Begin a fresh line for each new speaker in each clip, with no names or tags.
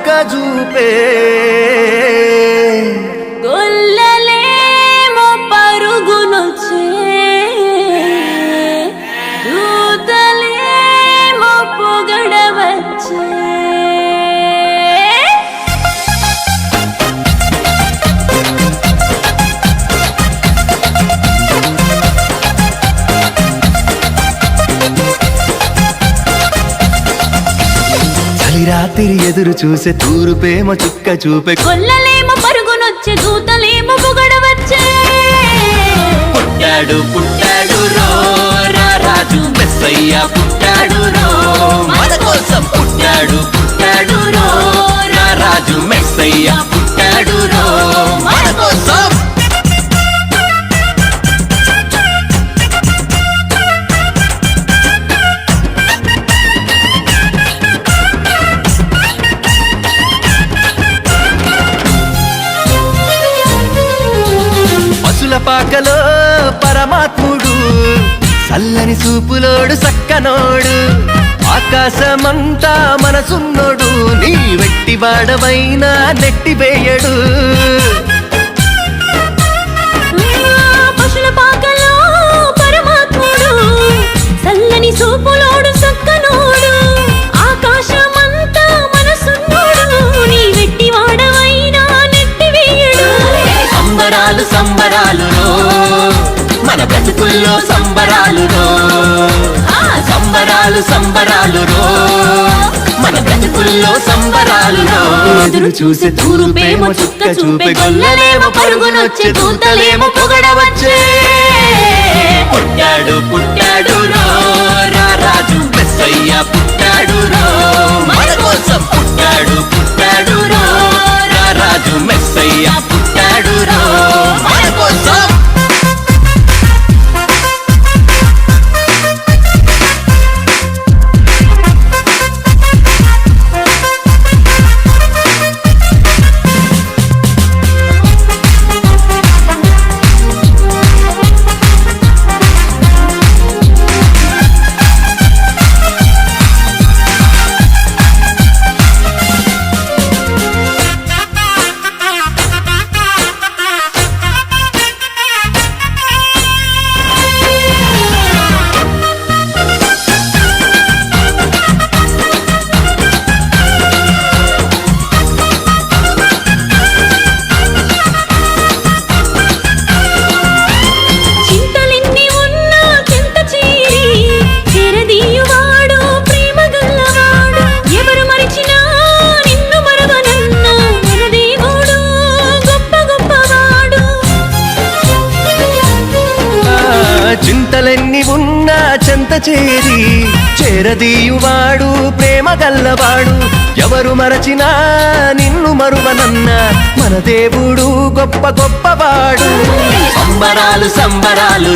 చుక్క చూపే
గొల్లలేమో పరుగునొచ్చే దూతలేమో పొగడవచ్చే
రాత్రి ఎదురు చూసే తూరుపేమో చుక్క చూపే
కొల్లలేమో పరుగునొచ్చే దూతలేమో పొగడవచ్చే
పుట్టాడు పుట్టాడు రో రాజు మెస్సయ్య పుట్టాడు రో మన కోసం పుట్టాడు పుట్టాడు రో రాజు మెస్సయ్య పుట్టాడు రో మన కోసం పాకలో పరమాత్ముడు చల్లని చూపులోడు సక్కనోడు ఆకాశమంతా మనసున్నోడు నీ వెట్టి వాడవైనా నెట్టివేయడు
పశుల పాకలో పరమాత్ముడు చల్లని చూపులోడు సక్కనోడు ఆకాశమంతా మనసున్నోడు నీ వెట్టి వాడవైనా నెట్టివేయడు
సంబరాలు సంబరాలు మన బ్రతుకుల్లో సంబరాలు సంబరాలు సంబరాలు మన బ్రతుకుల్లో సంబరాలు ఎదురు చూసే తూరుపేమో చుక్క చూపే గొల్లలేమో పరుగునొచ్చే దూతలేమో పొగడవచ్చే పుట్టాడు పుట్టాడు రాజు మెస్సయ్య పుట్టాడు మన కోసం పుట్టాడు పుట్టాడు రాజు మెస్సయ్య పుట్టాడు మన కోసం చింతలెన్ని ఉన్నా చెంత చేరి చేరదీయువాడు ప్రేమ గల్లవాడు ఎవరు మరచినా నిన్ను మరువనన్న మన దేవుడు గొప్ప గొప్పవాడు సంబరాలు సంబరాలు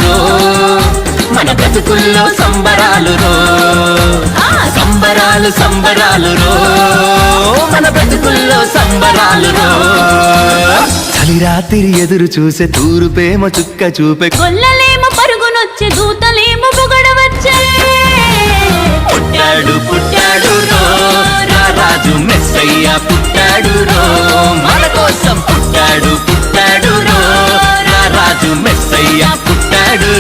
మన బ్రతుకుల్లో సంబరాలు సంబరాలు సంబరాలు మన బ్రతుకుల్లో సంబరాలు చలి రాత్రి ఎదురు చూసే తూరుపేమో చుక్క చూపే
కొల్లలేమో పరుగునొచ్చే దూతలేమో పొగడవచ్చే
పుట్టాడు పుట్టాడు రాజు మెస్సయ్య పుట్టాడు మన కోసం పుట్టాడు పుట్టాడు రాజు మెస్సయ్య పుట్టాడు